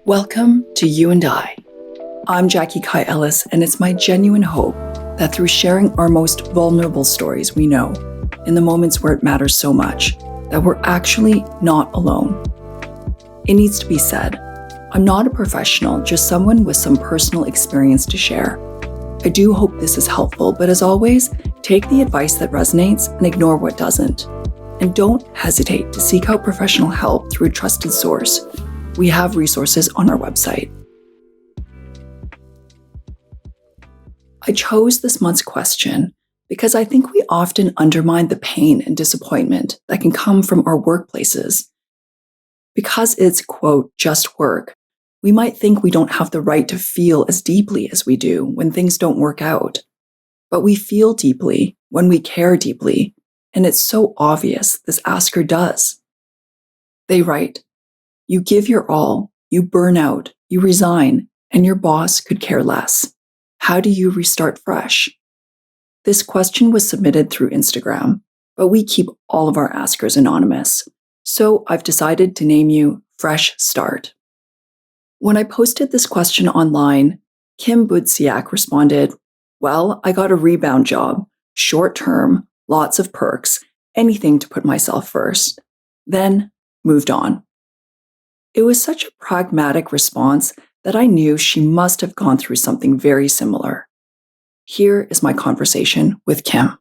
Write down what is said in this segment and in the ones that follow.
Welcome to You and I. I'm Jackie Kai Ellis, and it's my genuine hope that through sharing our most vulnerable stories we know, in the moments where it matters so much, that we're actually not alone. It needs to be said, I'm not a professional, just someone with some personal experience to share. I do hope this is helpful, but as always, take the advice that resonates and ignore what doesn't. And don't hesitate to seek out professional help through a trusted source. We have resources on our website. I chose this month's question because I think we often undermine the pain and disappointment that can come from our workplaces. Because it's, quote, just work, we might think we don't have the right to feel as deeply as we do when things don't work out. But we feel deeply when we care deeply, and it's so obvious this asker does. They write, "You give your all, you burn out, you resign, and your boss could care less. How do you restart fresh?" This question was submitted through Instagram, but we keep all of our askers anonymous. So I've decided to name you Fresh Start. When I posted this question online, Kim Budziak responded, "Well, I got a rebound job, short term, lots of perks, anything to put myself first. Then moved on." It was such a pragmatic response that I knew she must have gone through something very similar. Here is my conversation with Kim.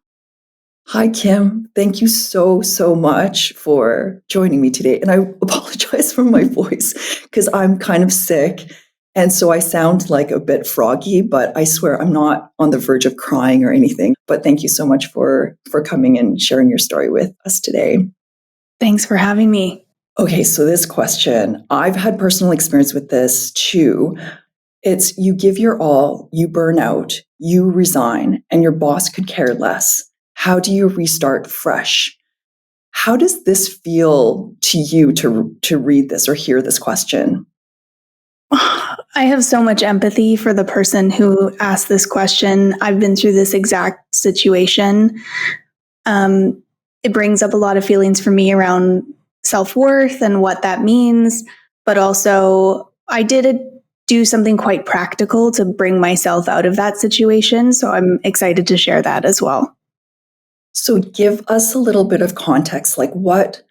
Hi, Kim. Thank you so much for joining me today. And I apologize for my voice because I'm kind of sick. And so I sound like a bit froggy, but I swear I'm not on the verge of crying or anything. But thank you so much for coming and sharing your story with us today. Thanks for having me. Okay, so this question, I've had personal experience with this too. It's you give your all, you burn out, you resign, and your boss could care less. How do you restart fresh? How does this feel to you to read this or hear this question? I have so much empathy for the person who asked this question. I've been through this exact situation. It brings up a lot of feelings for me around self-worth and what that means, but also I did do something quite practical to bring myself out of that situation, so I'm excited to share that as well. So give us a little bit of context, like what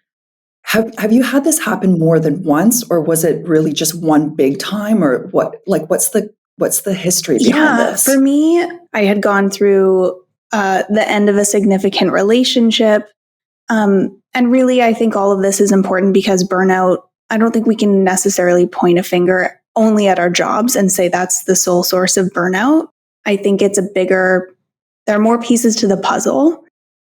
have you had this happen more than once, or was it really just one big time, or what, like what's the history behind this? For me, I had gone through the end of a significant relationship. And really, I think all of this is important because burnout, I don't think we can necessarily point a finger only at our jobs and say that's the sole source of burnout. I think it's there are more pieces to the puzzle.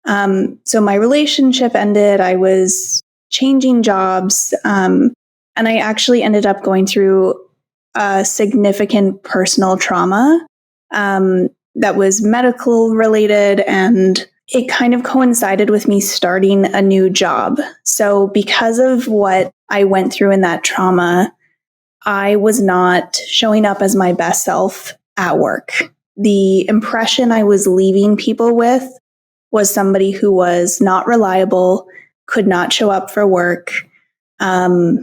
So my relationship ended, I was changing jobs, and I actually ended up going through a significant personal trauma that was medical related, and it kind of coincided with me starting a new job. So because of what I went through in that trauma, I was not showing up as my best self at work. The impression I was leaving people with was somebody who was not reliable, could not show up for work, was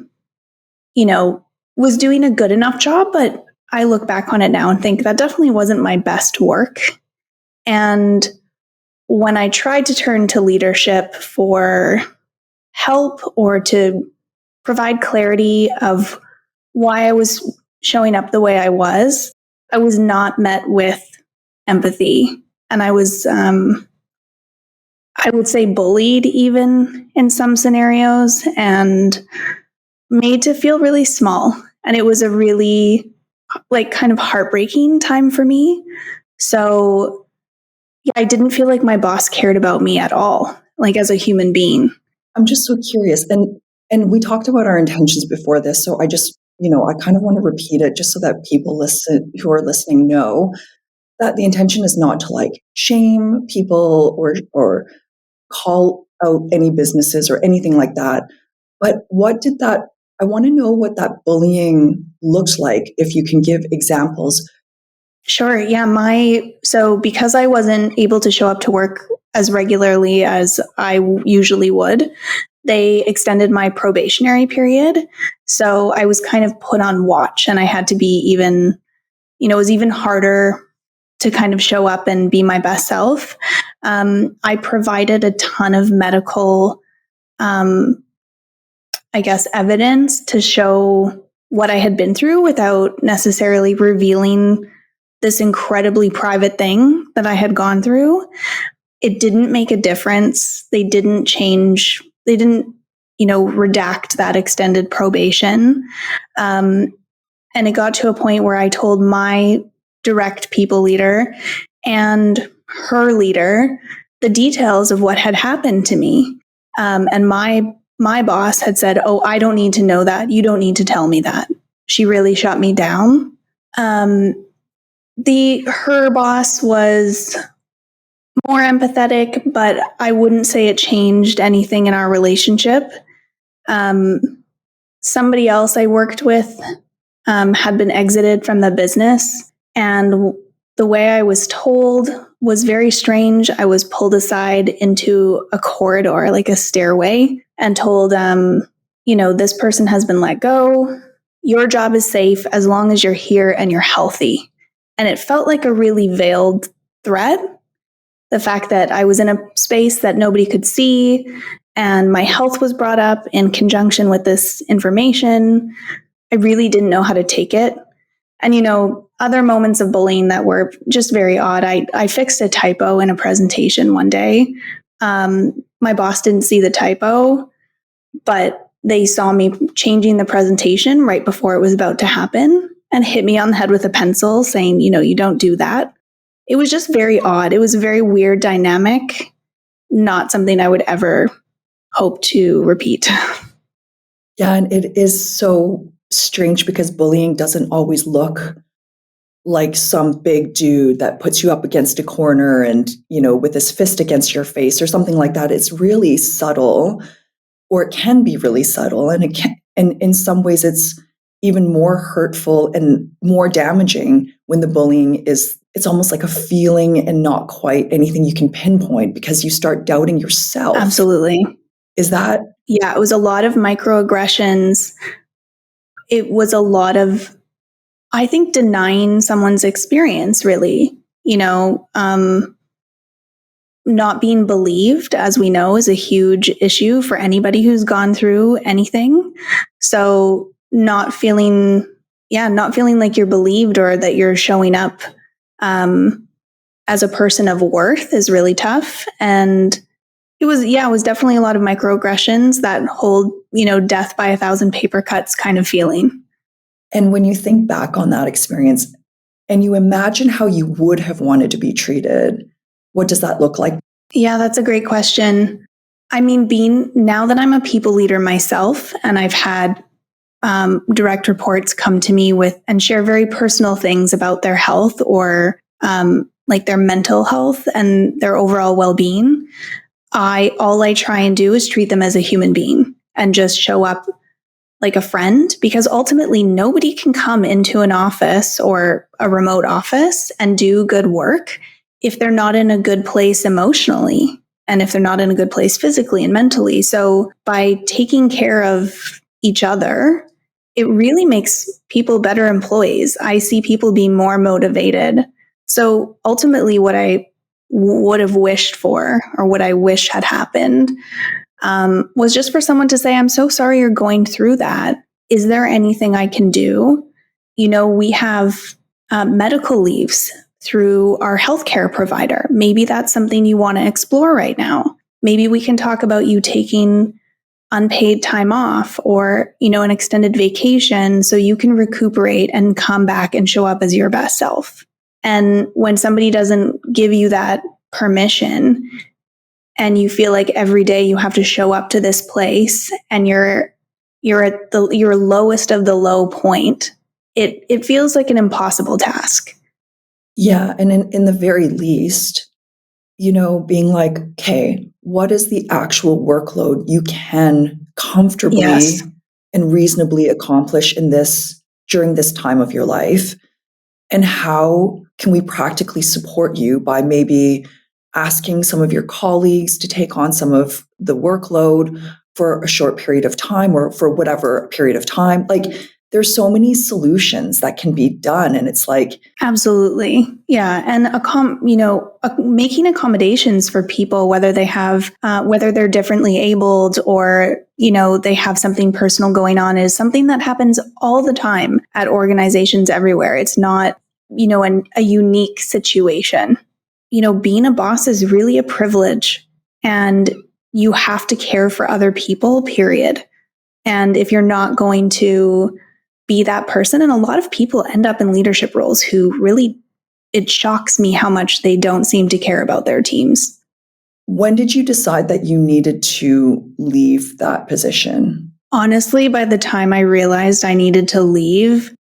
doing a good enough job, but I look back on it now and think that definitely wasn't my best work. And when I tried to turn to leadership for help or to provide clarity of why I was showing up the way I was not met with empathy. And I was, I would say, bullied even in some scenarios and made to feel really small. And it was a really kind of heartbreaking time for me. So yeah, I didn't feel like my boss cared about me at all, as a human being. I'm just so curious. And we talked about our intentions before this. So I just, I kind of want to repeat it just so that people who are listening know that the intention is not to shame people or call out any businesses or anything like that. But I want to know what that bullying looks like, if you can give examples. Sure. Yeah. So because I wasn't able to show up to work as regularly as I usually would, they extended my probationary period. So I was kind of put on watch, and I had to be even, it was even harder to kind of show up and be my best self. I provided a ton of medical, evidence to show what I had been through without necessarily revealing this incredibly private thing that I had gone through. It didn't make a difference. They didn't change. They didn't, redact that extended probation. And it got to a point where I told my direct people leader and her leader the details of what had happened to me. And my boss had said, "Oh, I don't need to know that. You don't need to tell me that." She really shut me down. Her boss was more empathetic, but I wouldn't say it changed anything in our relationship. Somebody else I worked with had been exited from the business, and the way I was told was very strange. I was pulled aside into a corridor, like a stairway, and told, this person has been let go. Your job is safe as long as you're here and you're healthy. And it felt like a really veiled threat. The fact that I was in a space that nobody could see and my health was brought up in conjunction with this information, I really didn't know how to take it. And, other moments of bullying that were just very odd. I fixed a typo in a presentation one day. My boss didn't see the typo, but they saw me changing the presentation right before it was about to happen and hit me on the head with a pencil saying, you don't do that. It was just very odd. It was a very weird dynamic, not something I would ever hope to repeat. Yeah, and it is so strange because bullying doesn't always look like some big dude that puts you up against a corner and, with his fist against your face or something like that. It's really subtle, or it can be really subtle. And in some ways it's even more hurtful and more damaging when the bullying it's almost like a feeling and not quite anything you can pinpoint because you start doubting yourself. Absolutely. Is that? Yeah, it was a lot of microaggressions. It was a lot of, I think, denying someone's experience, really. Not being believed, as we know, is a huge issue for anybody who's gone through anything. So not feeling like you're believed or that you're showing up as a person of worth is really tough. And it was definitely a lot of microaggressions, that whole, death by 1,000 paper cuts kind of feeling. And when you think back on that experience and you imagine how you would have wanted to be treated, what does that look like? Yeah, that's a great question. I mean, now that I'm a people leader myself, and I've had direct reports come to me and share very personal things about their health or like their mental health and their overall well-being, all I try and do is treat them as a human being and just show up like a friend, because ultimately nobody can come into an office or a remote office and do good work if they're not in a good place emotionally and if they're not in a good place physically and mentally. So by taking care of each other, it really makes people better employees. I see people be more motivated. So ultimately what I would have wished for, or what I wish had happened, was just for someone to say, "I'm so sorry you're going through that. Is there anything I can do?" We have medical leaves through our healthcare provider. Maybe that's something you want to explore right now. Maybe we can talk about you taking unpaid time off or, an extended vacation so you can recuperate and come back and show up as your best self. And when somebody doesn't give you that permission and you feel like every day you have to show up to this place and you're at your lowest of the low point, it feels like an impossible task. Yeah. And in the very least, being like, okay, what is the actual workload you can comfortably and reasonably accomplish during this time of your life? And how can we practically support you by maybe asking some of your colleagues to take on some of the workload for a short period of time or for whatever period of time. Like there's so many solutions that can be done. And it's like, absolutely. Yeah. And, making accommodations for people, whether they have, whether they're differently abled or, they have something personal going on, is something that happens all the time at organizations everywhere. It's not, a unique situation. Being a boss is really a privilege, and you have to care for other people, period. And if you're not going to be that person, and a lot of people end up in leadership roles who really, it shocks me how much they don't seem to care about their teams. when did you decide that you needed to leave that position? Honestly, by the time I realized I needed to leave,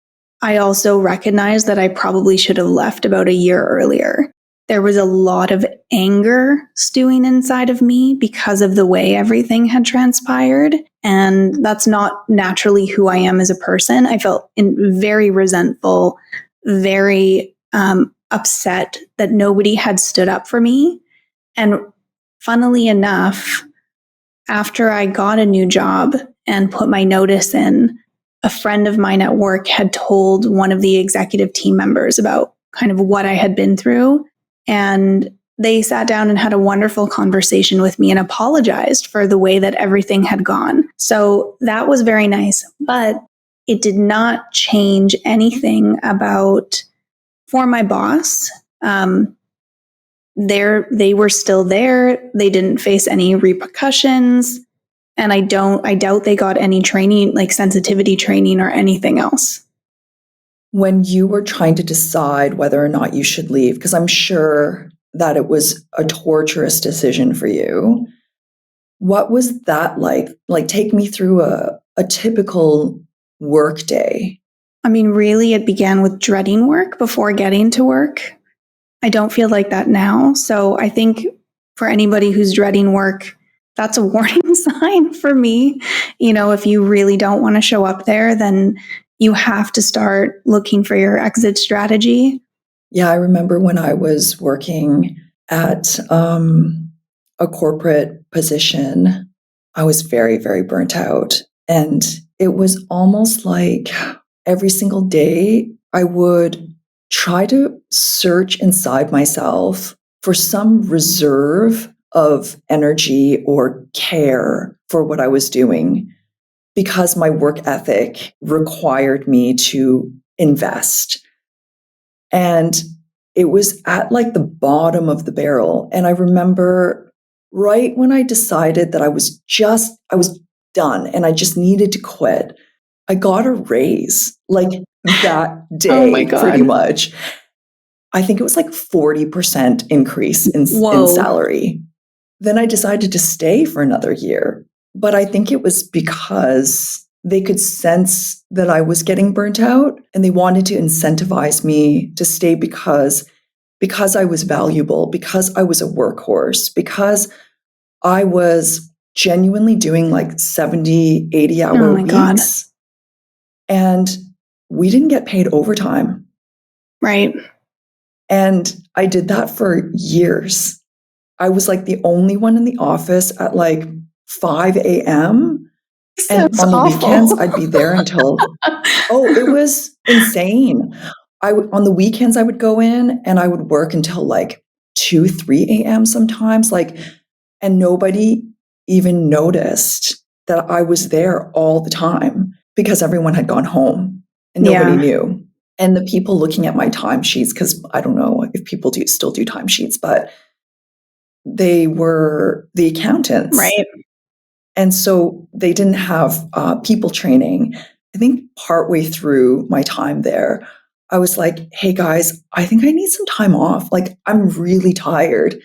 I also recognized that I probably should have left about a year earlier. There was a lot of anger stewing inside of me because of the way everything had transpired. And that's not naturally who I am as a person. I felt very resentful, very upset that nobody had stood up for me. And funnily enough, after I got a new job and put my notice in, a friend of mine at work had told one of the executive team members about kind of what I had been through. And they sat down and had a wonderful conversation with me and apologized for the way that everything had gone. So that was very nice, but it did not change anything about, for my boss, they were still there. They didn't face any repercussions. And I doubt they got any training, like sensitivity training or anything else. When you were trying to decide whether or not you should leave, because I'm sure that it was a torturous decision for you, what was that like? Like, take me through a typical work day. I mean, really, it began with dreading work before getting to work. I don't feel like that now. So I think for anybody who's dreading work, that's a warning sign for me. If you really don't want to show up there, then you have to start looking for your exit strategy. Yeah, I remember when I was working at a corporate position, I was very, very burnt out. And it was almost like every single day I would try to search inside myself for some reserve of energy or care for what I was doing, because my work ethic required me to invest. And it was at like the bottom of the barrel. And I remember right when I decided that I was done and I just needed to quit, I got a raise like that day, Oh my God. pretty much. I think it was like 40% increase in salary. Then I decided to stay for another year. But I think it was because they could sense that I was getting burnt out and they wanted to incentivize me to stay because I was valuable, because I was a workhorse, because I was genuinely doing like 70, 80-hour weeks. God. And we didn't get paid overtime. Right. And I did that for years. I was like the only one in the office at like 5 a.m. And on the weekends, I'd be there until, it was insane. On the weekends, I would go in and I would work until like 2, 3 a.m. sometimes, and nobody even noticed that I was there all the time because everyone had gone home and nobody knew. And the people looking at my timesheets, because I don't know if people still do timesheets, but they were the accountants. Right. And so they didn't have people training. I think partway through my time there, I was like, hey guys, I think I need some time off. Like, I'm really tired.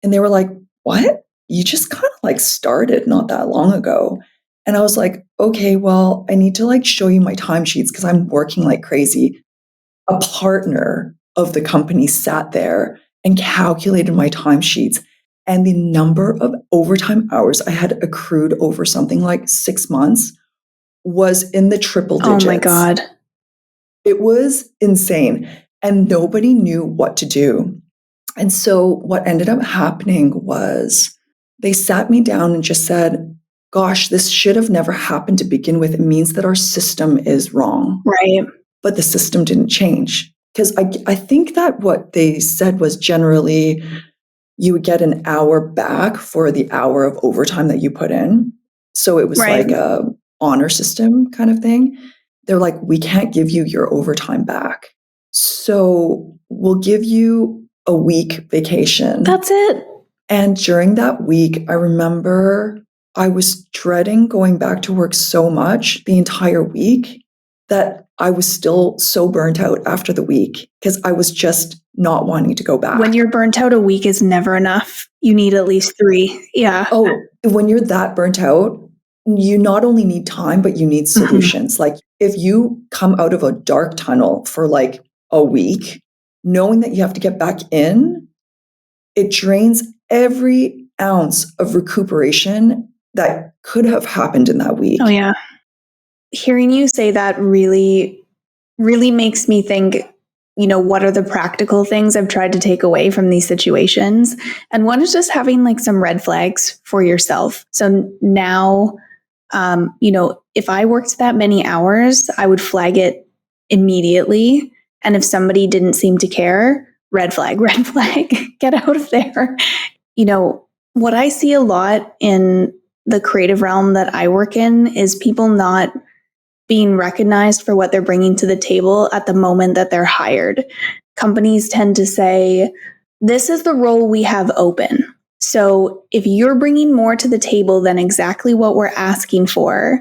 And they were like, what? You just kind of like started not that long ago. And I was like, okay, well, I need to like show you my timesheets because I'm working like crazy. A partner of the company sat there and calculated my timesheets. And the number of overtime hours I had accrued over something like 6 months was in the triple digits. Oh my God. It was insane. And nobody knew what to do. And so what ended up happening was they sat me down and just said, gosh, this should have never happened to begin with. It means that our system is wrong. Right. But the system didn't change. Because I think that what they said was generally you would get an hour back for the hour of overtime that you put in. So it was Right. like a honor system kind of thing. They're like, we can't give you your overtime back. So we'll give you a week vacation. That's it. And during that week, I remember I was dreading going back to work so much the entire week that I was still so burnt out after the week because I was just not wanting to go back. When you're burnt out, a week is never enough. You need at least 3. Yeah. Oh, when you're that burnt out, you not only need time, but you need solutions. Like if you come out of a dark tunnel for like a week, knowing that you have to get back in, it drains every ounce of recuperation that could have happened in that week. Oh, yeah. Hearing you say that really, really makes me think, what are the practical things I've tried to take away from these situations? And one is just having like some red flags for yourself. So now, if I worked that many hours, I would flag it immediately. And if somebody didn't seem to care, red flag, get out of there. What I see a lot in the creative realm that I work in is people not being recognized for what they're bringing to the table at the moment that they're hired. Companies tend to say, this is the role we have open. So if you're bringing more to the table than exactly what we're asking for,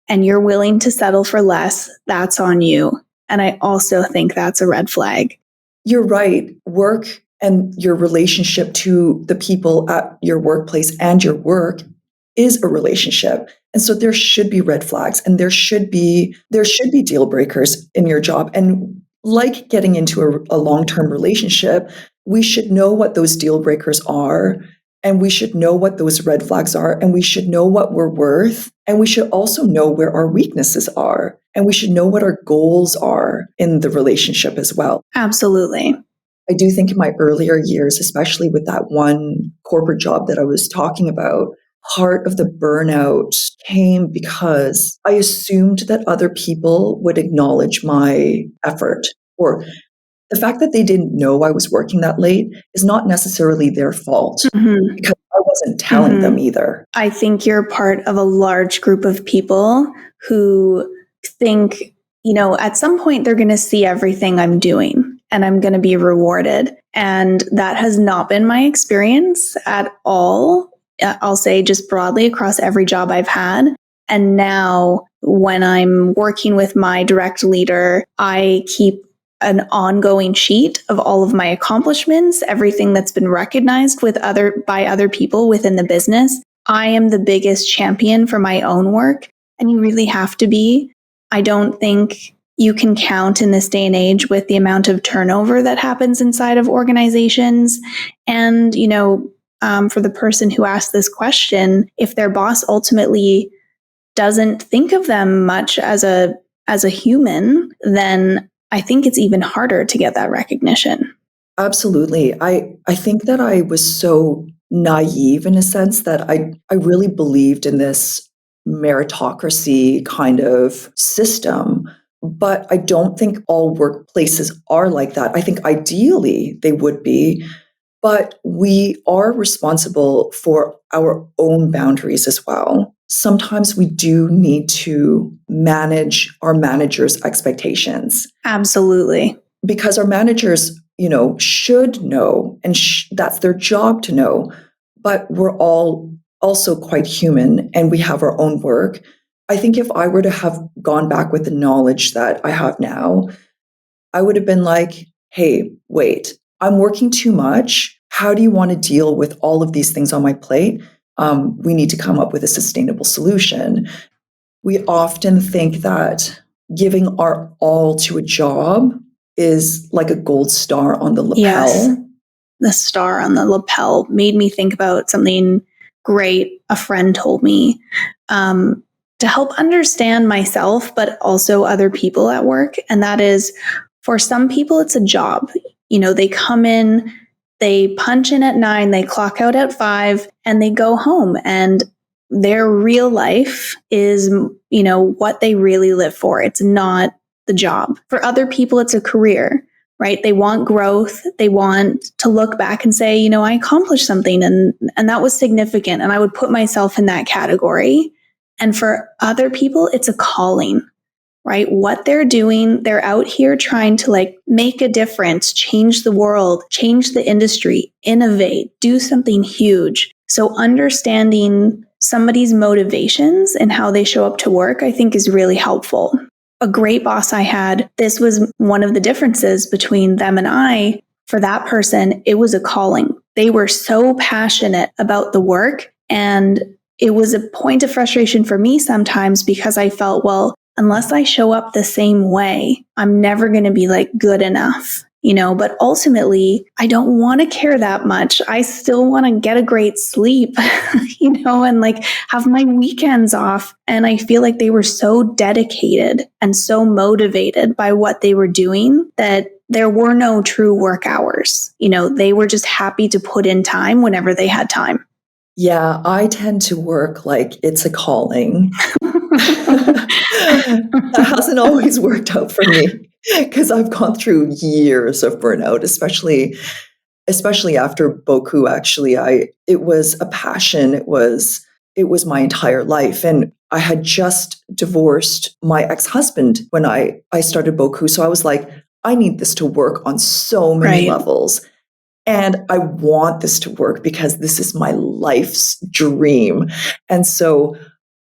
and you're willing to settle for less, that's on you. And I also think that's a red flag. You're right. Work and your relationship to the people at your workplace and your work is a relationship. And so there should be red flags and there should be deal breakers in your job. And like getting into a long-term relationship, we should know what those deal breakers are. And we should know what those red flags are. And we should know what we're worth. And we should also know where our weaknesses are. And we should know what our goals are in the relationship as well. Absolutely. I do think in my earlier years, especially with that one corporate job that I was talking about, part of the burnout came because I assumed that other people would acknowledge my effort, or the fact that they didn't know I was working that late is not necessarily their fault because I wasn't telling them either. I think you're part of a large group of people who think, at some point they're going to see everything I'm doing and I'm going to be rewarded. And that has not been my experience at all. I'll say just broadly across every job I've had. And now when I'm working with my direct leader, I keep an ongoing sheet of all of my accomplishments, everything that's been recognized by other people within the business. I am the biggest champion for my own work, and you really have to be. I don't think you can count in this day and age with the amount of turnover that happens inside of organizations. And, for the person who asked this question, if their boss ultimately doesn't think of them much as a human, then I think it's even harder to get that recognition. Absolutely. I think that I was so naive in a sense that I really believed in this meritocracy kind of system. But I don't think all workplaces are like that. I think ideally they would be, but we are responsible for our own boundaries as well. Sometimes we do need to manage our managers' expectations. Absolutely. Because our managers, should know, and that's their job to know, but we're all also quite human and we have our own work. I think if I were to have gone back with the knowledge that I have now, I would have been like, hey, wait, I'm working too much. How do you want to deal with all of these things on my plate? We need to come up with a sustainable solution. We often think that giving our all to a job is like a gold star on the lapel. Yes. The star on the lapel made me think about something great a friend told me to help understand myself, but also other people at work. And that is, for some people, it's a job. They come in, they punch in at 9, they clock out at 5, and they go home. And their real life is, what they really live for. It's not the job. For other people, it's a career, right? They want growth. They want to look back and say, I accomplished something and that was significant. And I would put myself in that category. And for other people, it's a calling, right? What they're doing, they're out here trying to make a difference, change the world, change the industry, innovate, do something huge. So understanding somebody's motivations and how they show up to work, I think is really helpful. A great boss I had, this was one of the differences between them and I. For that person, it was a calling. They were so passionate about the work, and it was a point of frustration for me sometimes because I felt, well, unless I show up the same way, I'm never going to be good enough, but ultimately I don't want to care that much. I still want to get a great sleep, and have my weekends off. And I feel like they were so dedicated and so motivated by what they were doing that there were no true work hours. They were just happy to put in time whenever they had time. Yeah, I tend to work like it's a calling. That hasn't always worked out for me because I've gone through years of burnout, especially after Boku. Actually, it was a passion. It was my entire life, and I had just divorced my ex-husband when I started Boku. So I was like, I need this to work on so many levels. And I want this to work because this is my life's dream. And so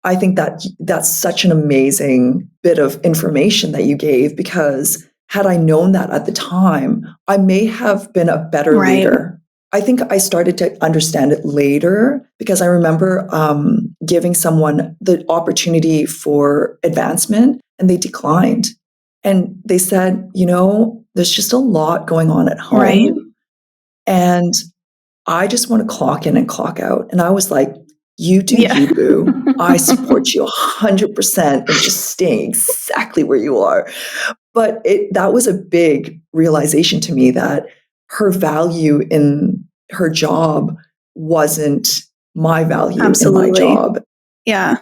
I think that that's such an amazing bit of information that you gave, because had I known that at the time, I may have been a better leader. I think I started to understand it later because I remember giving someone the opportunity for advancement and they declined. And they said, there's just a lot going on at home. Right. And I just want to clock in and clock out. And I was like, you do you, boo. I support you 100% in just staying exactly where you are. But that was a big realization to me that her value in her job wasn't my value in my job. Yeah.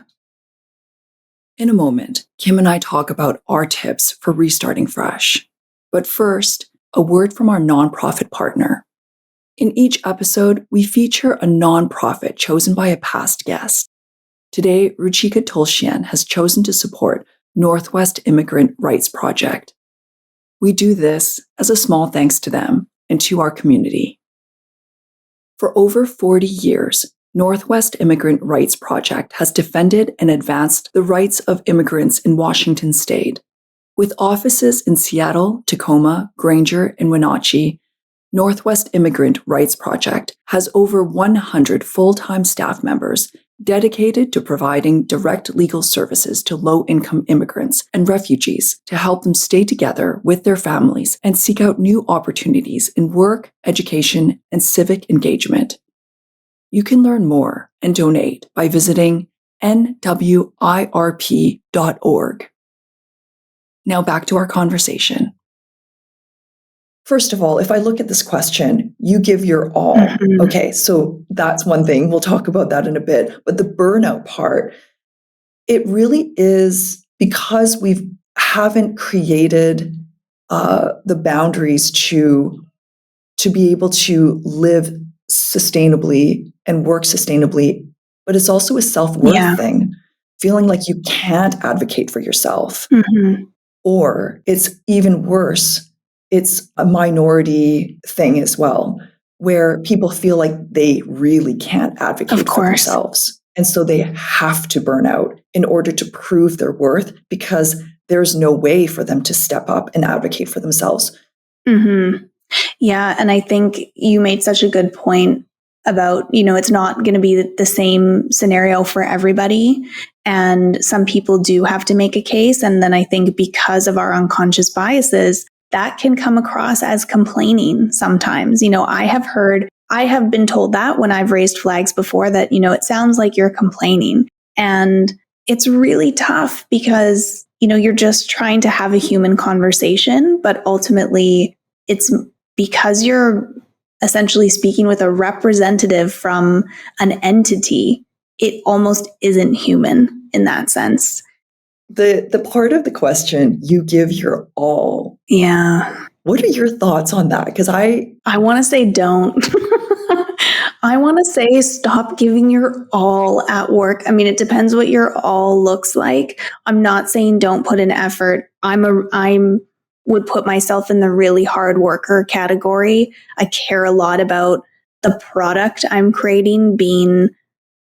In a moment, Kim and I talk about our tips for restarting fresh. But first, a word from our nonprofit partner. In each episode, we feature a nonprofit chosen by a past guest. Today, Ruchika Tulshian has chosen to support Northwest Immigrant Rights Project. We do this as a small thanks to them and to our community. For over 40 years, Northwest Immigrant Rights Project has defended and advanced the rights of immigrants in Washington state. With offices in Seattle, Tacoma, Granger, and Wenatchee, Northwest Immigrant Rights Project has over 100 full-time staff members dedicated to providing direct legal services to low-income immigrants and refugees to help them stay together with their families and seek out new opportunities in work, education, and civic engagement. You can learn more and donate by visiting nwirp.org. Now back to our conversation. First of all, if I look at this question, you give your all. Mm-hmm. Okay, so that's one thing. We'll talk about that in a bit. But the burnout part, it really is because we haven't created the boundaries to be able to live sustainably and work sustainably. But it's also a self-worth thing, feeling like you can't advocate for yourself. Mm-hmm. Or it's even worse. It's a minority thing as well, where people feel like they really can't advocate for themselves. And so they have to burn out in order to prove their worth, because there's no way for them to step up and advocate for themselves. Mm-hmm. Yeah. And I think you made such a good point about, it's not going to be the same scenario for everybody. And some people do have to make a case. And then I think because of our unconscious biases, that can come across as complaining sometimes. I have been told that when I've raised flags before that, it sounds like you're complaining. And it's really tough because, you're just trying to have a human conversation, but ultimately it's because you're essentially speaking with a representative from an entity. it almost isn't human in that sense. The part of the question, you give your all. Yeah. What are your thoughts on that? Because I want to say don't. I want to say stop giving your all at work. I mean, it depends what your all looks like. I'm not saying don't put in effort. I'm would put myself in the really hard worker category. I care a lot about the product I'm creating being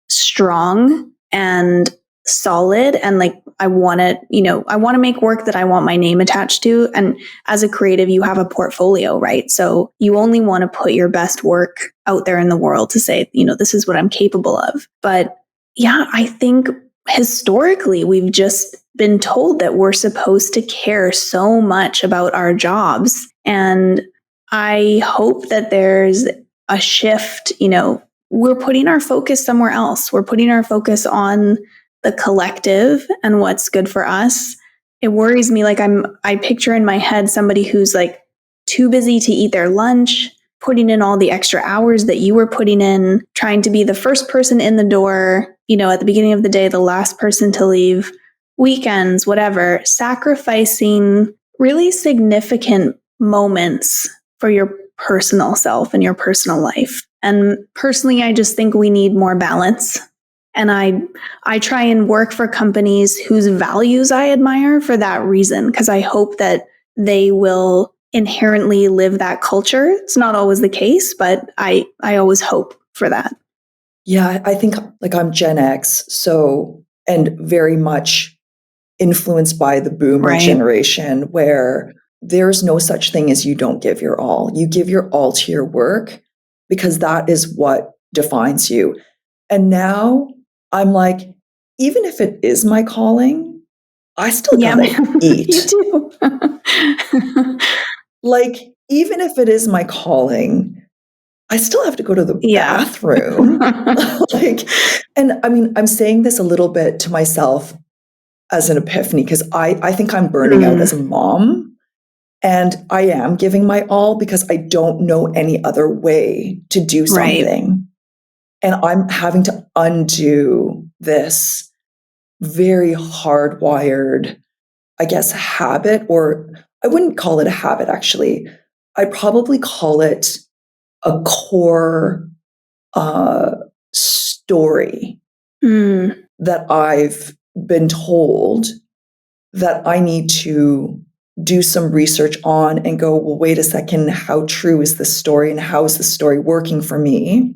strong and solid, and like I want to make work that I want my name attached to. And as a creative, you have a portfolio, right? So you only want to put your best work out there in the world to say, this is what I'm capable of. But yeah, I think historically we've just been told that we're supposed to care so much about our jobs. And I hope that there's a shift. We're putting our focus somewhere else. We're putting our focus on the collective and what's good for us. It worries me. Like I picture in my head somebody who's like too busy to eat their lunch, putting in all the extra hours that you were putting in, trying to be the first person in the door, at the beginning of the day, the last person to leave, weekends, whatever, sacrificing really significant moments for your personal self and your personal life. And personally, I just think we need more balance. And I try and work for companies whose values I admire for that reason, because I hope that they will inherently live that culture. It's not always the case, but I always hope for that. Yeah, I think like I'm Gen X, and very much influenced by the boomer generation, where there's no such thing as you don't give your all. You give your all to your work because that is what defines you. And now I'm like, even if it is my calling, I still gotta eat. You do. Like, even if it is my calling, I still have to go to the bathroom. And I mean, I'm saying this a little bit to myself as an epiphany, because I think I'm burning out as a mom, and I am giving my all because I don't know any other way to do something. Right. And I'm having to undo this very hardwired, I guess, habit, or I wouldn't call it a habit, actually. I'd probably call it a core story that I've been told that I need to do some research on and go, well, wait a second, how true is this story and how is this story working for me?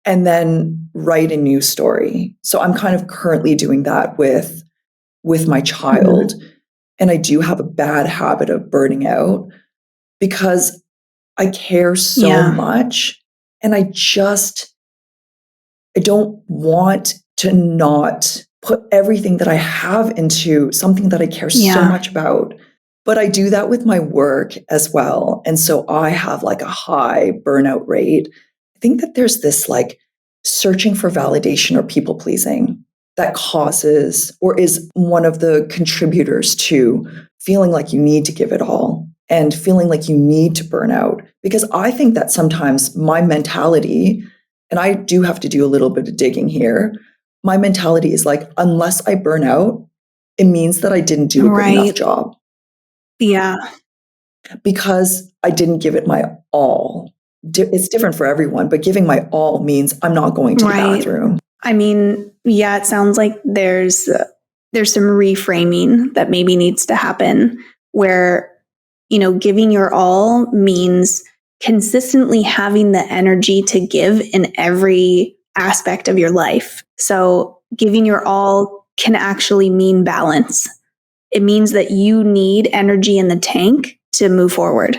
And then write a new story. So I'm kind of currently doing that with my child. Mm-hmm. And I do have a bad habit of burning out because I care so much, and I don't want to not put everything that I have into something that I care so much about. But I do that with my work as well. And so I have like a high burnout rate. I think that there's this like searching for validation or people pleasing that causes or is one of the contributors to feeling like you need to give it all and feeling like you need to burn out. Because I think that sometimes my mentality, and I do have to do a little bit of digging here, my mentality is like, unless I burn out, it means that I didn't do a good enough job. Yeah. Because I didn't give it my all. It's different for everyone, but giving my all means I'm not going to the bathroom. I mean, yeah, it sounds like there's some reframing that maybe needs to happen where, giving your all means consistently having the energy to give in every aspect of your life. So giving your all can actually mean balance. It means that you need energy in the tank to move forward.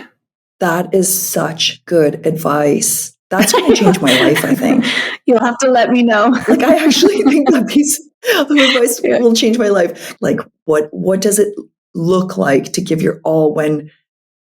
That is such good advice. That's going to change my life, I think. You'll have to let me know. Like, I actually think that piece of advice will change my life. Like, what does it look like to give your all when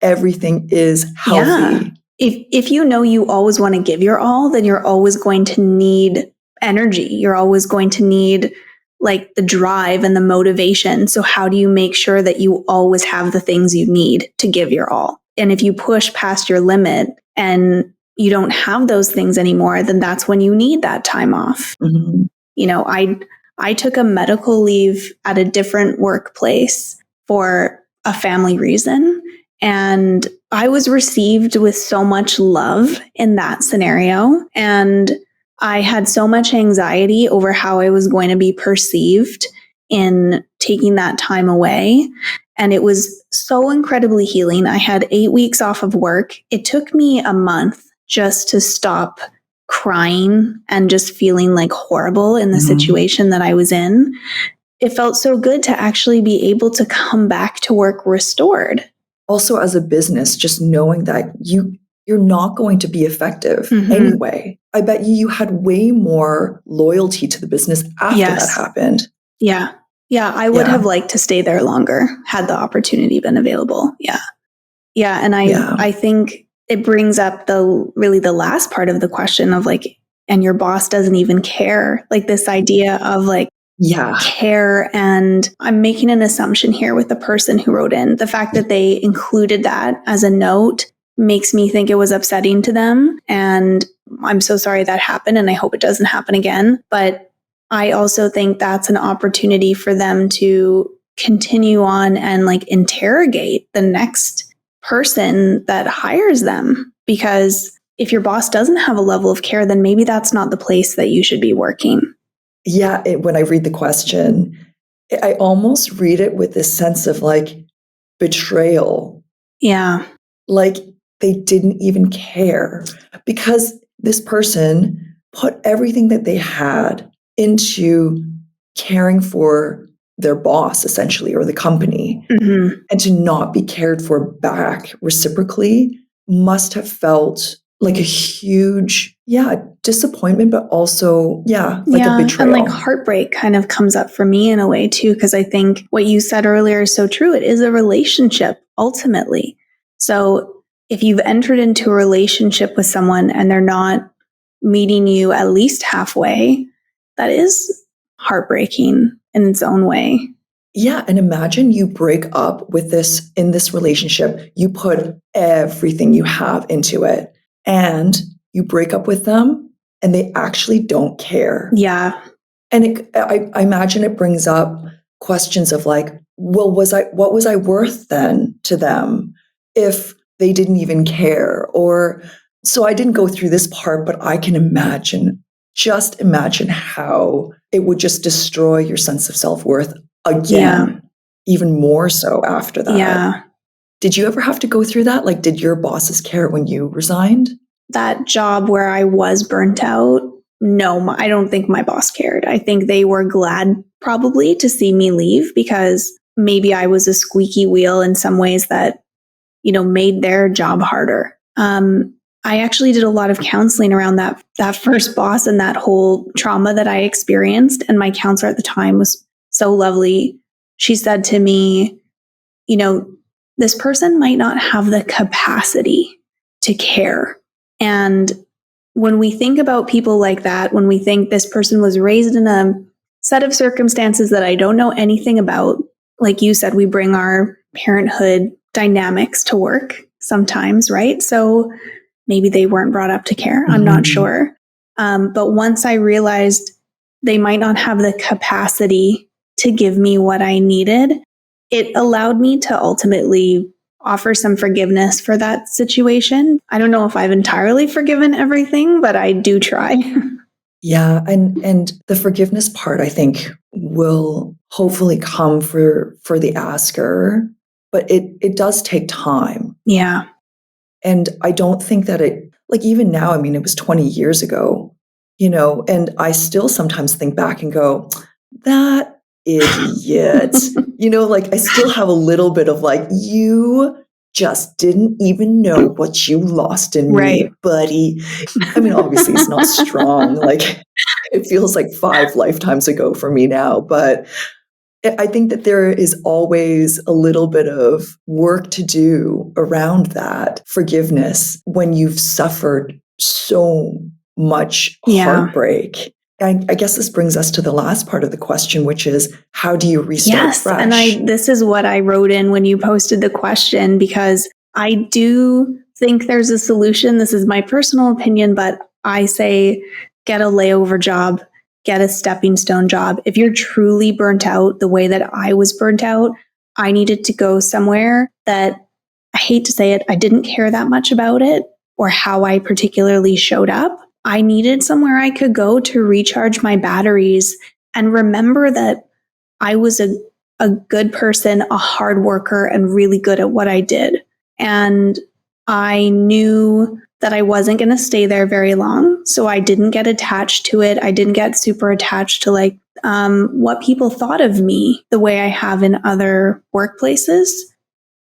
everything is healthy? Yeah. If you know you always want to give your all, then you're always going to need energy. You're always going to need like the drive and the motivation. So how do you make sure that you always have the things you need to give your all? And if you push past your limit and you don't have those things anymore, then that's when you need that time off. Mm-hmm. I took a medical leave at a different workplace for a family reason. And I was received with so much love in that scenario. And I had so much anxiety over how I was going to be perceived in taking that time away. And it was so incredibly healing. I had 8 weeks off of work. It took me a month just to stop crying and just feeling like horrible in the situation that I was in. It felt so good to actually be able to come back to work restored. Also, as a business, just knowing that you're not going to be effective anyway. I bet you had way more loyalty to the business after that happened. Yeah. I would have liked to stay there longer had the opportunity been available. Yeah. And I think it brings up the last part of the question of like, and your boss doesn't even care, like this idea of like, care. And I'm making an assumption here with the person who wrote in. The fact that they included that as a note makes me think it was upsetting to them. And I'm so sorry that happened. And I hope it doesn't happen again. But I also think that's an opportunity for them to continue on and like interrogate the next person that hires them. Because if your boss doesn't have a level of care, then maybe that's not the place that you should be working. Yeah, when I read the question, I almost read it with this sense of like betrayal. Yeah. Like they didn't even care because this person put everything that they had into caring for their boss, essentially, or the company. And to not be cared for back reciprocally must have felt like a huge, disappointment, but also, a betrayal. And like heartbreak kind of comes up for me in a way too, because I think what you said earlier is so true. It is a relationship ultimately. So if you've entered into a relationship with someone and they're not meeting you at least halfway, that is heartbreaking in its own way. Yeah. And imagine you break up with in this relationship, you put everything you have into it and you break up with them and they actually don't care. Yeah. And I imagine it brings up questions of like, well, what was I worth then to them if they didn't even care? Or so I didn't go through this part, but I can imagine how it would just destroy your sense of self-worth again, even more so after that. Yeah. Did you ever have to go through that? Like, did your bosses care when you resigned? That job where I was burnt out, no, I don't think my boss cared. I think they were glad probably to see me leave because maybe I was a squeaky wheel in some ways that, made their job harder. I actually did a lot of counseling around that first boss and that whole trauma that I experienced. And my counselor at the time was so lovely. She said to me, this person might not have the capacity to care. And when we think about people like that, when we think this person was raised in a set of circumstances that I don't know anything about, like you said, we bring our parenthood dynamics to work sometimes, right? So maybe they weren't brought up to care. I'm not sure. But once I realized they might not have the capacity to give me what I needed, it allowed me to ultimately offer some forgiveness for that situation. I don't know if I've entirely forgiven everything, but I do try. Yeah. And the forgiveness part, I think, will hopefully come for the asker, but it does take time. Yeah. And I don't think that even now, I mean, it was 20 years ago, and I still sometimes think back and go, that idiot, I still have a little bit of like, you just didn't even know what you lost in me, buddy. I mean, obviously it's not strong. Like it feels like 5 lifetimes ago for me now, but I think that there is always a little bit of work to do around that forgiveness when you've suffered so much heartbreak. I guess this brings us to the last part of the question, which is how do you restart fresh? And this is what I wrote in when you posted the question, because I do think there's a solution. This is my personal opinion, but I say get a layover job get a stepping stone job. If you're truly burnt out the way that I was burnt out, I needed to go somewhere that, I hate to say it, I didn't care that much about it or how I particularly showed up. I needed somewhere I could go to recharge my batteries and remember that I was a good person, a hard worker, and really good at what I did. And I knew that I wasn't going to stay there very long. So I didn't get attached to it. I didn't get super attached to like what people thought of me the way I have in other workplaces.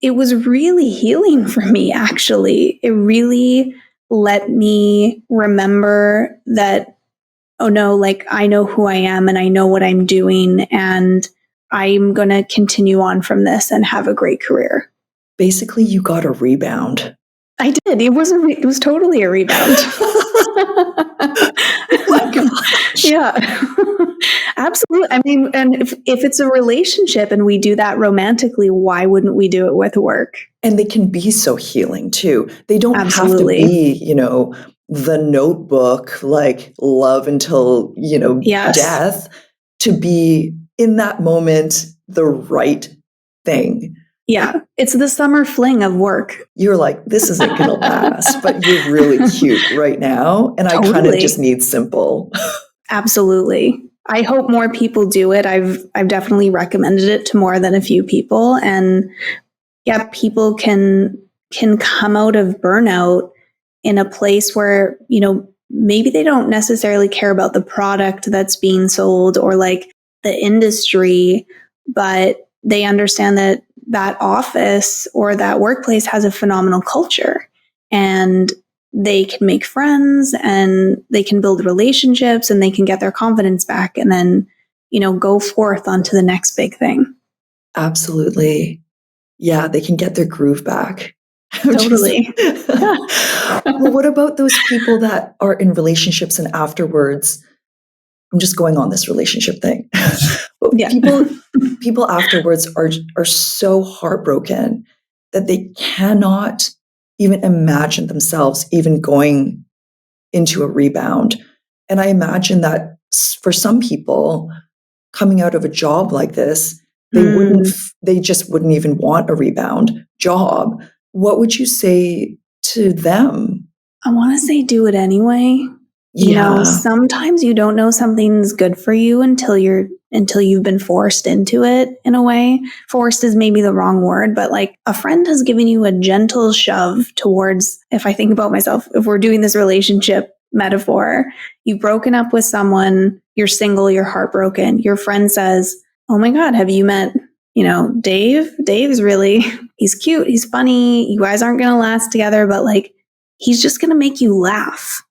It was really healing for me, actually. It really let me remember that, oh no, like I know who I am and I know what I'm doing and I'm going to continue on from this and have a great career. Basically, you got a rebound. I did. It was totally a rebound. Oh my gosh. Yeah, absolutely. I mean, and if it's a relationship and we do that romantically, why wouldn't we do it with work? And they can be so healing too. They don't Absolutely. have to be, the Notebook, like love until, Yes. death, to be in that moment the right thing. Yeah, it's the summer fling of work. You're like, this isn't going to last, but you're really cute right now. And I kind of Totally. just need simple. Absolutely. I hope more people do it. I've definitely recommended it to more than a few people. And yeah, people can come out of burnout in a place where, maybe they don't necessarily care about the product that's being sold or like the industry, but they understand that office or that workplace has a phenomenal culture and they can make friends and they can build relationships and they can get their confidence back and then, go forth onto the next big thing. Absolutely. Yeah, they can get their groove back. Totally. Well, what about those people that are in relationships and afterwards? I'm just going on this relationship thing. But Yeah. people afterwards are so heartbroken that they cannot even imagine themselves even going into a rebound. And I imagine that for some people coming out of a job like this, they just wouldn't even want a rebound job. What would you say to them? I want to say do it anyway. Yeah. Sometimes you don't know something's good for you until you've been forced into it in a way. Forced is maybe the wrong word, but like a friend has given you a gentle shove towards, if I think about myself, if we're doing this relationship metaphor, you've broken up with someone, you're single, you're heartbroken. Your friend says, oh my God, have you met, Dave? Dave's really, he's cute, he's funny. You guys aren't going to last together, but like, he's just going to make you laugh.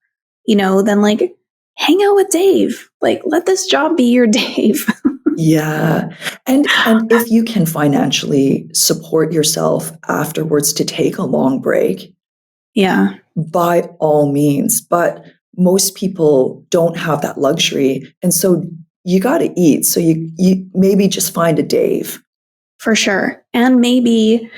Then like hang out with Dave. Like let this job be your Dave. Yeah. And if you can financially support yourself afterwards to take a long break, yeah, by all means. But most people don't have that luxury. And so you got to eat. So you maybe just find a Dave. For sure. And maybe,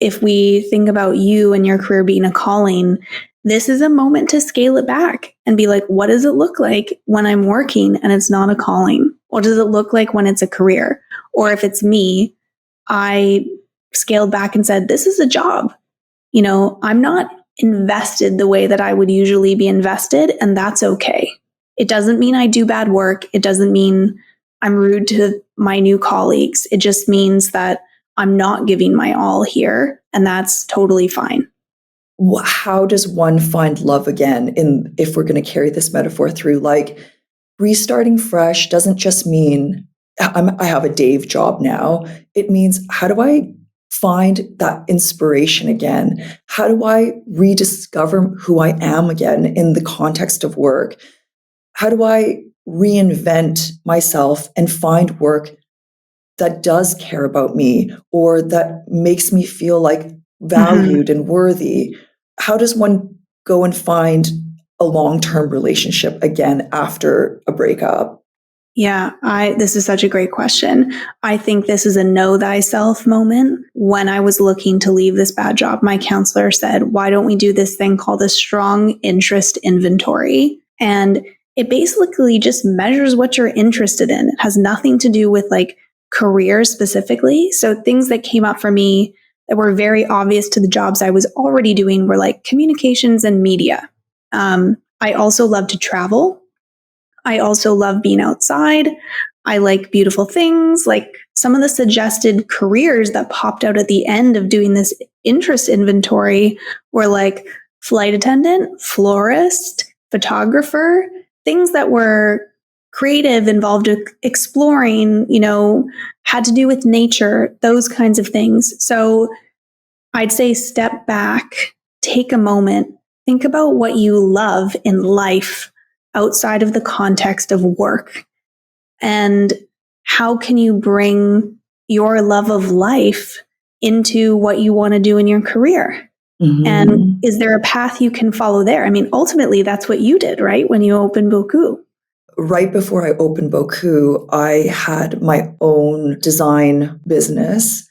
if we think about you and your career being a calling, this is a moment to scale it back and be like, what does it look like when I'm working and it's not a calling? What does it look like when it's a career? Or if it's me, I scaled back and said, this is a job. I'm not invested the way that I would usually be invested, and that's okay. It doesn't mean I do bad work. It doesn't mean I'm rude to my new colleagues. It just means that I'm not giving my all here, and that's totally fine. How does one find love again if we're going to carry this metaphor through? Like restarting fresh doesn't just mean I have a Dave job now. It means, how do I find that inspiration again? How do I rediscover who I am again in the context of work? How do I reinvent myself and find work that does care about me or that makes me feel like valued and worthy? How does one go and find a long-term relationship again after a breakup? Yeah, this is such a great question. I think this is a know thyself moment. When I was looking to leave this bad job, my counselor said, why don't we do this thing called a strong interest inventory? And it basically just measures what you're interested in. It has nothing to do with like career specifically. So things that came up for me that were very obvious to the jobs I was already doing were like communications and media. I also love to travel. I also love being outside. I like beautiful things. Like some of the suggested careers that popped out at the end of doing this interest inventory were like flight attendant, florist, photographer, things that were creative, involved exploring, had to do with nature, those kinds of things. So I'd say step back, take a moment, think about what you love in life outside of the context of work. And how can you bring your love of life into what you want to do in your career? Mm-hmm. And is there a path you can follow there? I mean, ultimately, that's what you did, right? When you opened Boku. Right before I opened Boku, I had my own design business.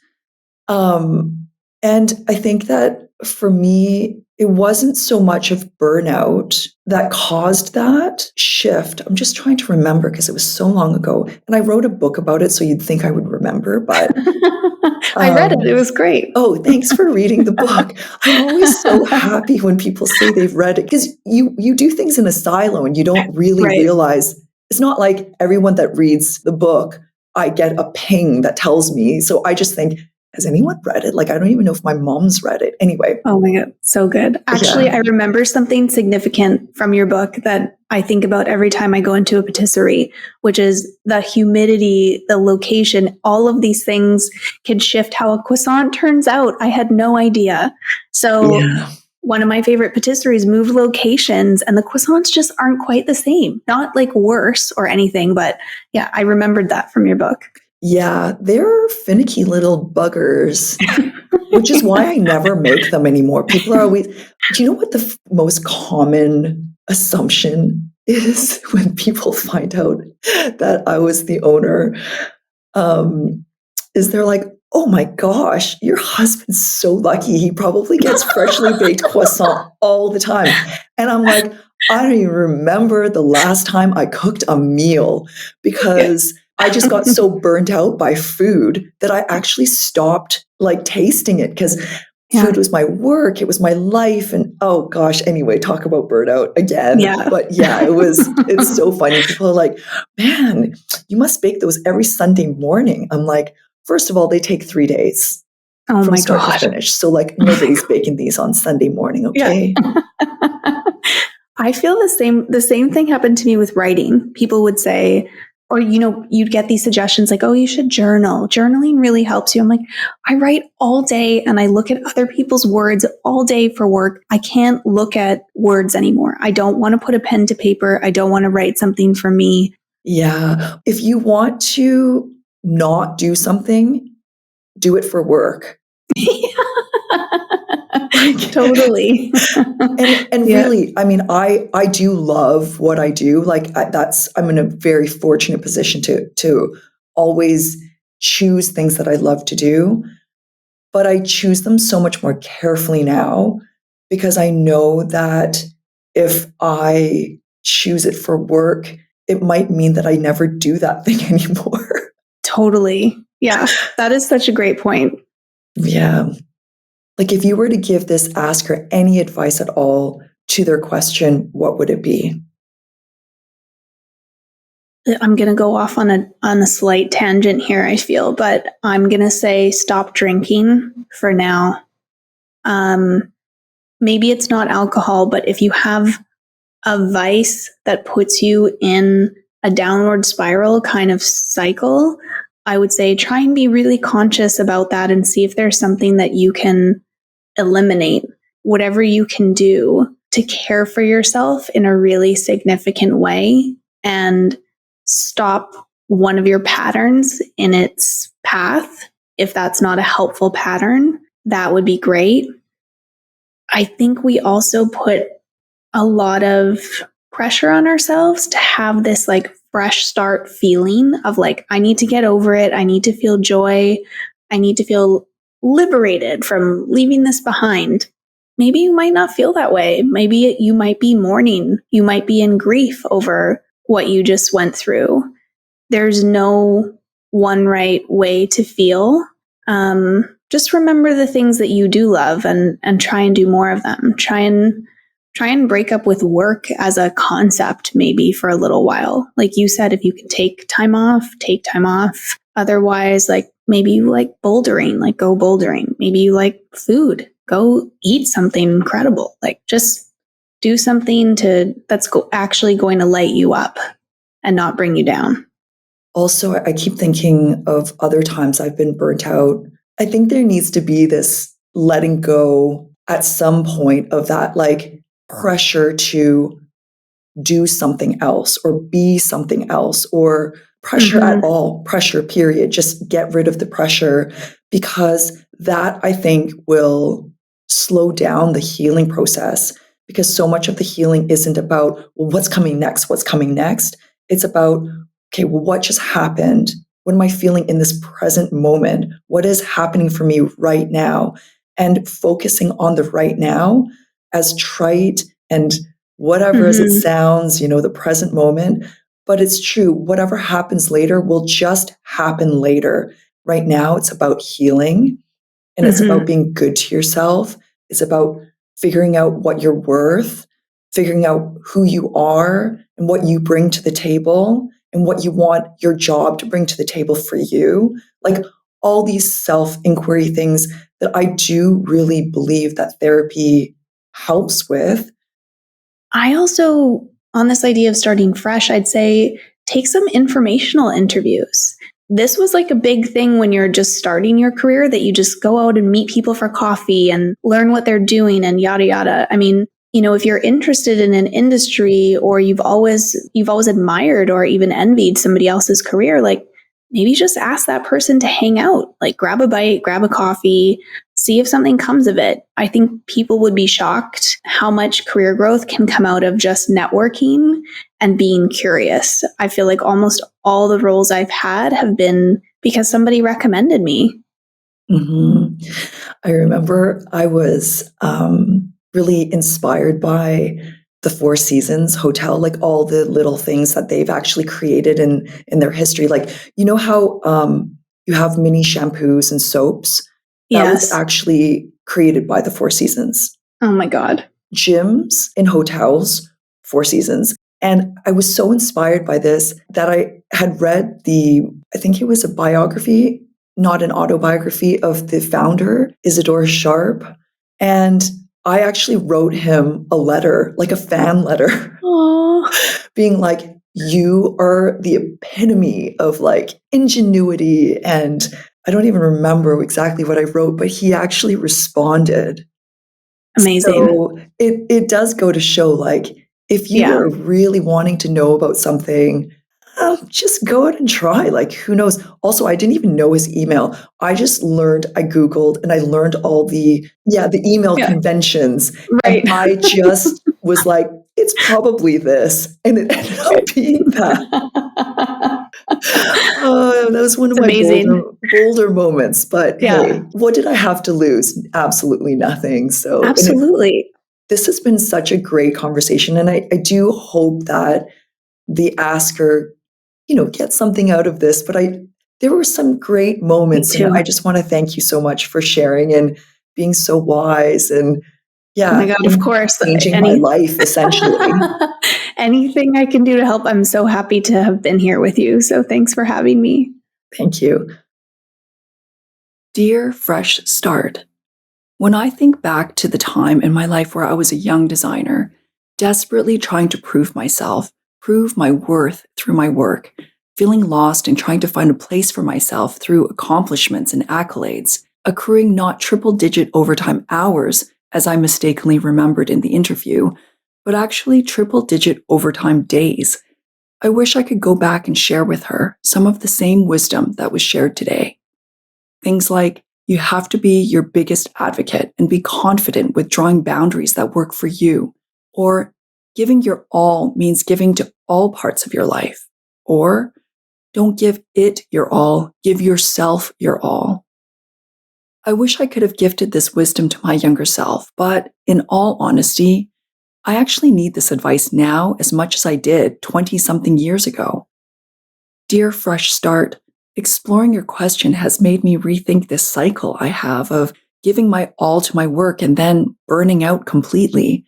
And I think that for me, it wasn't so much of burnout that caused that shift. I'm just trying to remember because it was so long ago. And I wrote a book about it, so you'd think I would remember, but I read it. It was great. Oh, thanks for reading the book. I'm always so happy when people say they've read it because you do things in a silo and you don't really realize. It's not like everyone that reads the book, I get a ping that tells me. So I just think, has anyone read it? Like, I don't even know if my mom's read it. Anyway. Oh my God. So good. Actually, I remember something significant from your book that I think about every time I go into a patisserie, which is the humidity, the location, all of these things can shift how a croissant turns out. I had no idea. So one of my favorite patisseries moved locations and the croissants just aren't quite the same. Not like worse or anything, but yeah, I remembered that from your book. Yeah, they're finicky little buggers, which is why I never make them anymore. People are always, do you know what the most common assumption is when people find out that I was the owner? Is they're like, oh my gosh, your husband's so lucky. He probably gets freshly baked croissant all the time. And I'm like, I don't even remember the last time I cooked a meal because I just got so burnt out by food that I actually stopped like tasting it because food was my work. It was my life. And oh gosh, anyway, talk about burnout again. Yeah. But yeah, it's so funny. People are like, man, you must bake those every Sunday morning. I'm like, first of all, they take 3 days from start to finish. So like nobody's baking these on Sunday morning. Okay. Yeah. I feel the same thing happened to me with writing. People would say, or, you'd get these suggestions like, oh, you should journal. Journaling really helps you. I'm like, I write all day and I look at other people's words all day for work. I can't look at words anymore. I don't want to put a pen to paper. I don't want to write something for me. Yeah. If you want to not do something, do it for work. Totally. and really, I mean, I do love what I do. Like I'm in a very fortunate position to always choose things that I love to do, but I choose them so much more carefully now because I know that if I choose it for work, it might mean that I never do that thing anymore. Totally. Yeah. That is such a great point. Yeah. Like if you were to give this asker any advice at all to their question, what would it be? I'm going to go off on a slight tangent here, I feel, but I'm going to say stop drinking for now. Maybe it's not alcohol, but if you have a vice that puts you in a downward spiral kind of cycle, I would say try and be really conscious about that and see if there's something that you can eliminate, whatever you can do to care for yourself in a really significant way and stop one of your patterns in its path. If that's not a helpful pattern, that would be great. I think we also put a lot of pressure on ourselves to have this like fresh start feeling of like, I need to get over it. I need to feel joy. I need to feel liberated from leaving this behind. maybe you might not feel that way. Maybe you might be mourning. You might be in grief over what you just went through. There's no one right way to feel. Just remember the things that you do love and try and do more of them. Try and break up with work as a concept maybe for a little while. Like you said, if you can take time off, take time off. Otherwise, like maybe you like bouldering, like go bouldering. Maybe you like food, go eat something incredible. Like just do something that's actually going to light you up and not bring you down. Also, I keep thinking of other times I've been burnt out. I think there needs to be this letting go at some point of that like pressure to do something else or be something else, or pressure at all, pressure, period. Just get rid of the pressure, because that I think will slow down the healing process, because so much of the healing isn't about, well, what's coming next? What's coming next? It's about, okay, well, what just happened? What am I feeling in this present moment? What is happening for me right now? And focusing on the right now, as trite and whatever as it sounds, the present moment. But it's true, whatever happens later will just happen later. Right now, it's about healing, and it's about being good to yourself. It's about figuring out what you're worth, figuring out who you are and what you bring to the table and what you want your job to bring to the table for you. Like all these self-inquiry things that I do really believe that therapy helps with. I also, on this idea of starting fresh, I'd say take some informational interviews. This was like a big thing when you're just starting your career, that you just go out and meet people for coffee and learn what they're doing and yada, yada. I mean, if you're interested in an industry, or you've always admired or even envied somebody else's career, like maybe just ask that person to hang out, like grab a bite, grab a coffee, see if something comes of it. I think people would be shocked how much career growth can come out of just networking and being curious. I feel like almost all the roles I've had have been because somebody recommended me. I remember I was really inspired by the Four Seasons Hotel, like all the little things that they've actually created in their history. Like, how you have mini shampoos and soaps? That was Yes. actually created by the Four Seasons. Oh my God. Gyms in hotels, Four Seasons. And I was so inspired by this that I had read I think it was a biography, not an autobiography, of the founder, Isidore Sharp. And I actually wrote him a letter, like a fan letter, being like, you are the epitome of like ingenuity. And I don't even remember exactly what I wrote, but he actually responded. Amazing. So it does go to show, like, if you are really wanting to know about something, just go out and try. Like, who knows? Also, I didn't even know his email. I Googled and I learned all the email conventions. Right. And I just was like, it's probably this. And it ended up being that. That was one of my bolder moments. But hey, what did I have to lose? Absolutely nothing. So absolutely. This has been such a great conversation. And I do hope that the asker, get something out of this. But there were some great moments. And I just want to thank you so much for sharing and being so wise. And oh my God, of course. Changing my life, essentially. Anything I can do to help, I'm so happy to have been here with you. So thanks for having me. Thank you. Dear Fresh Start, when I think back to the time in my life where I was a young designer, desperately trying to prove myself, prove my worth through my work, feeling lost and trying to find a place for myself through accomplishments and accolades, accruing not triple-digit overtime hours, as I mistakenly remembered in the interview, but actually triple-digit overtime days. I wish I could go back and share with her some of the same wisdom that was shared today. Things like, you have to be your biggest advocate and be confident with drawing boundaries that work for you. Or, giving your all means giving to all parts of your life. Or, don't give it your all, give yourself your all. I wish I could have gifted this wisdom to my younger self, but in all honesty, I actually need this advice now as much as I did 20 something years ago. Dear Fresh Start, exploring your question has made me rethink this cycle I have of giving my all to my work and then burning out completely.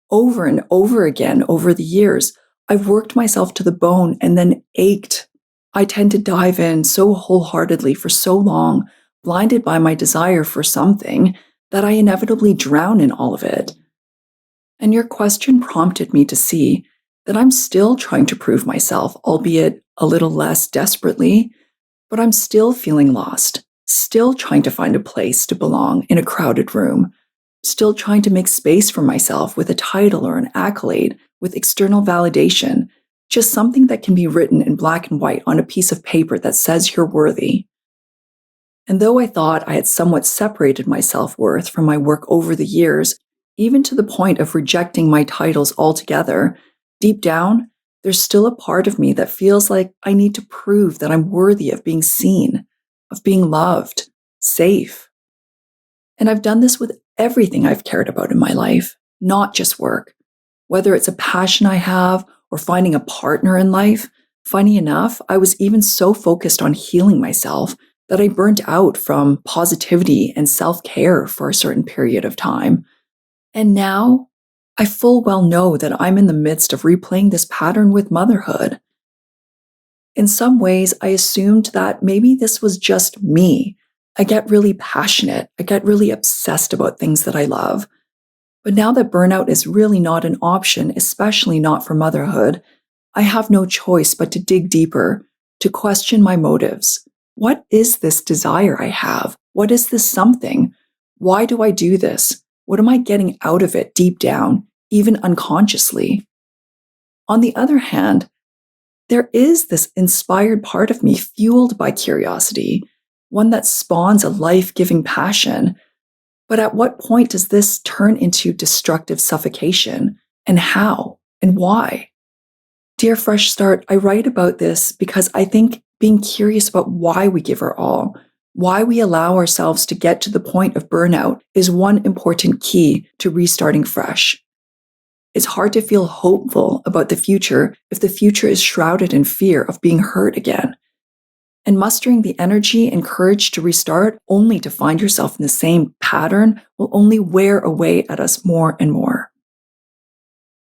Over and over again over the years, I've worked myself to the bone and then ached. I tend to dive in so wholeheartedly for so long, blinded by my desire for something, that I inevitably drown in all of it. And your question prompted me to see that I'm still trying to prove myself, albeit a little less desperately, but I'm still feeling lost, still trying to find a place to belong in a crowded room, still trying to make space for myself with a title or an accolade, with external validation, just something that can be written in black and white on a piece of paper that says you're worthy. And though I thought I had somewhat separated my self-worth from my work over the years, even to the point of rejecting my titles altogether, deep down, there's still a part of me that feels like I need to prove that I'm worthy of being seen, of being loved, safe. And I've done this with everything I've cared about in my life, not just work. Whether it's a passion I have or finding a partner in life, funny enough, I was even so focused on healing myself that I burnt out from positivity and self-care for a certain period of time. And now, I full well know that I'm in the midst of replaying this pattern with motherhood. In some ways, I assumed that maybe this was just me. I get really passionate. I get really obsessed about things that I love. But now that burnout is really not an option, especially not for motherhood, I have no choice but to dig deeper, to question my motives. What is this desire I have? What is this something? Why do I do this? What am I getting out of it deep down, even unconsciously? On the other hand, there is this inspired part of me fueled by curiosity, one that spawns a life-giving passion. But at what point does this turn into destructive suffocation? And how? And why? Dear Fresh Start, I write about this because I think being curious about why we give our all, why we allow ourselves to get to the point of burnout is one important key to restarting fresh. It's hard to feel hopeful about the future if the future is shrouded in fear of being hurt again. And mustering the energy and courage to restart only to find yourself in the same pattern will only wear away at us more and more.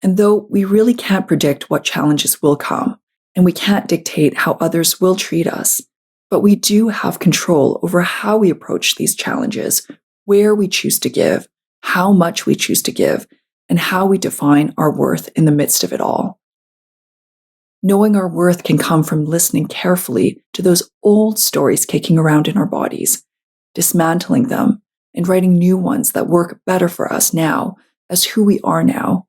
And though we really can't predict what challenges will come, and we can't dictate how others will treat us, but we do have control over how we approach these challenges, where we choose to give, how much we choose to give, and how we define our worth in the midst of it all. Knowing our worth can come from listening carefully to those old stories kicking around in our bodies, dismantling them, and writing new ones that work better for us now as who we are now.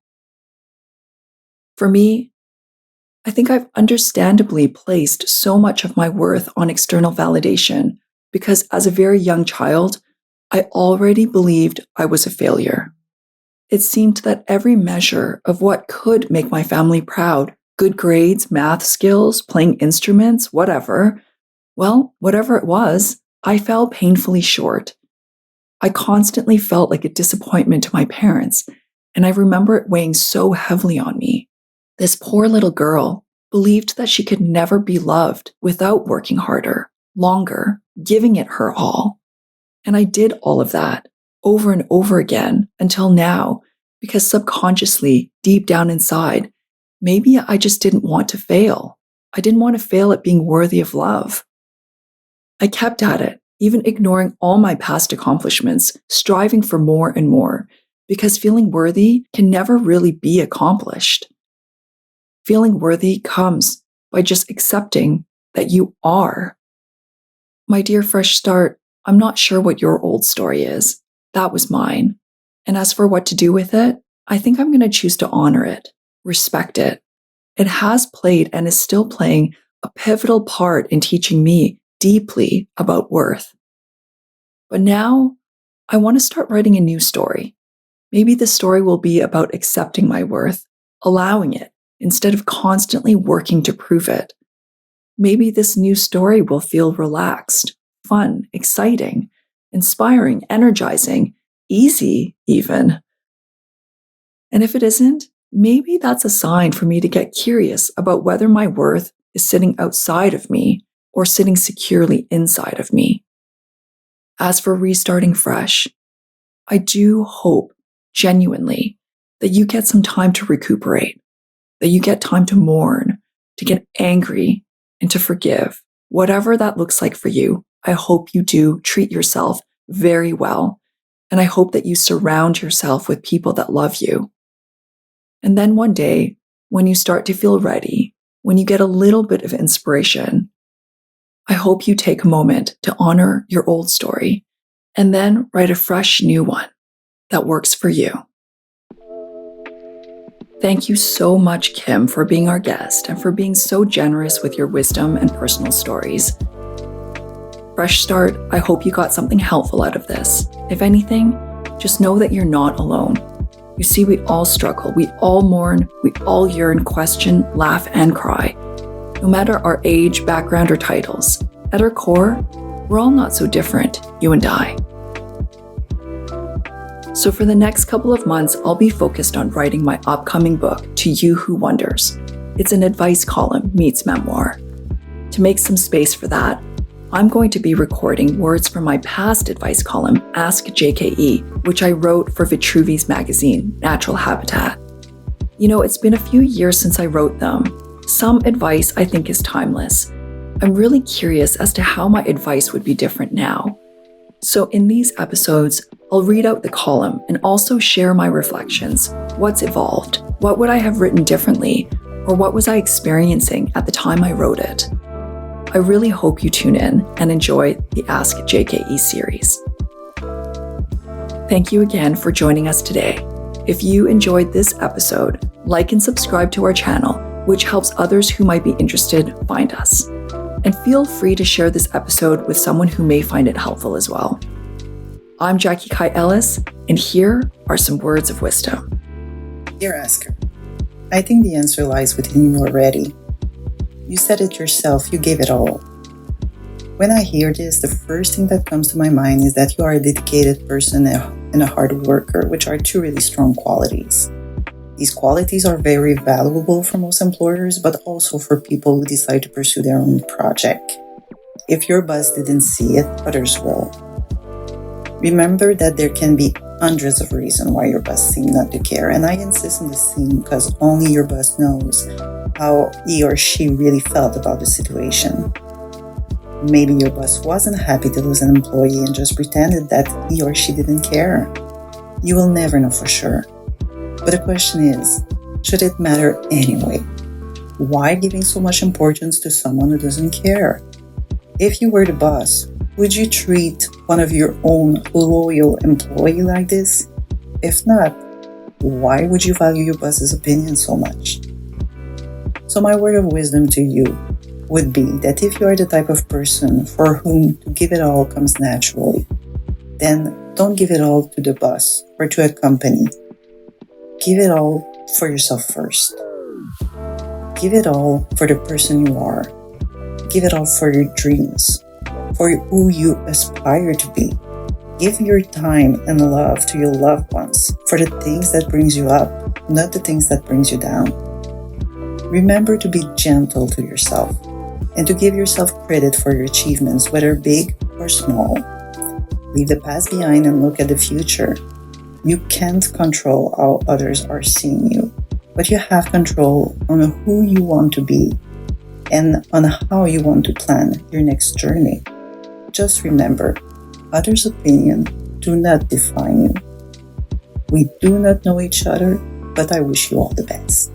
For me, I think I've understandably placed so much of my worth on external validation because as a very young child, I already believed I was a failure. It seemed that every measure of what could make my family proud, good grades, math skills, playing instruments, whatever it was, I fell painfully short. I constantly felt like a disappointment to my parents, and I remember it weighing so heavily on me. This poor little girl believed that she could never be loved without working harder, longer, giving it her all. And I did all of that over and over again until now, because subconsciously, deep down inside, maybe I just didn't want to fail. I didn't want to fail at being worthy of love. I kept at it, even ignoring all my past accomplishments, striving for more and more, because feeling worthy can never really be accomplished. Feeling worthy comes by just accepting that you are. My dear Fresh Start, I'm not sure what your old story is. That was mine. And as for what to do with it, I think I'm going to choose to honor it, respect it. It has played and is still playing a pivotal part in teaching me deeply about worth. But now, I want to start writing a new story. Maybe the story will be about accepting my worth, allowing it, instead of constantly working to prove it. Maybe this new story will feel relaxed, fun, exciting, inspiring, energizing, easy even. And if it isn't, maybe that's a sign for me to get curious about whether my worth is sitting outside of me or sitting securely inside of me. As for restarting fresh, I do hope genuinely that you get some time to recuperate, that you get time to mourn, to get angry, and to forgive. Whatever that looks like for you, I hope you do treat yourself very well. And I hope that you surround yourself with people that love you. And then one day, when you start to feel ready, when you get a little bit of inspiration, I hope you take a moment to honor your old story and then write a fresh new one that works for you. Thank you so much, Kim, for being our guest and for being so generous with your wisdom and personal stories. Fresh start, I hope you got something helpful out of this. If anything, just know that you're not alone. You see, we all struggle, we all mourn, we all yearn, question, laugh, and cry. No matter our age, background, or titles, at our core, we're all not so different, you and I. So for the next couple of months, I'll be focused on writing my upcoming book, To You Who Wonders. It's an advice column meets memoir. To make some space for that, I'm going to be recording words from my past advice column, Ask JKE, which I wrote for Vitruvi's magazine, Natural Habitat. You know, it's been a few years since I wrote them. Some advice I think is timeless. I'm really curious as to how my advice would be different now. So in these episodes, I'll read out the column and also share my reflections. What's evolved? What would I have written differently? Or what was I experiencing at the time I wrote it? I really hope you tune in and enjoy the Ask JKE series. Thank you again for joining us today. If you enjoyed this episode, like and subscribe to our channel, which helps others who might be interested find us. And feel free to share this episode with someone who may find it helpful as well. I'm Jackie Kai Ellis, and here are some words of wisdom. Dear Asker, I think the answer lies within you already. You said it yourself, you gave it all. When I hear this, the first thing that comes to my mind is that you are a dedicated person and a hard worker, which are two really strong qualities. These qualities are very valuable for most employers, but also for people who decide to pursue their own project. If your boss didn't see it, others will. Remember that there can be hundreds of reasons why your boss seems not to care, and I insist on the same because only your boss knows how he or she really felt about the situation. Maybe your boss wasn't happy to lose an employee and just pretended that he or she didn't care. You will never know for sure. But the question is, should it matter anyway? Why giving so much importance to someone who doesn't care? If you were the boss, would you treat one of your own loyal employee like this? If not, why would you value your boss's opinion so much? So my word of wisdom to you would be that if you are the type of person for whom to give it all comes naturally, then don't give it all to the boss or to a company. Give it all for yourself first. Give it all for the person you are. Give it all for your dreams, for who you aspire to be. Give your time and love to your loved ones for the things that brings you up, not the things that brings you down. Remember to be gentle to yourself and to give yourself credit for your achievements, whether big or small. Leave the past behind and look at the future. You can't control how others are seeing you, but you have control on who you want to be and on how you want to plan your next journey. Just remember, others' opinion do not define you. We do not know each other, but I wish you all the best.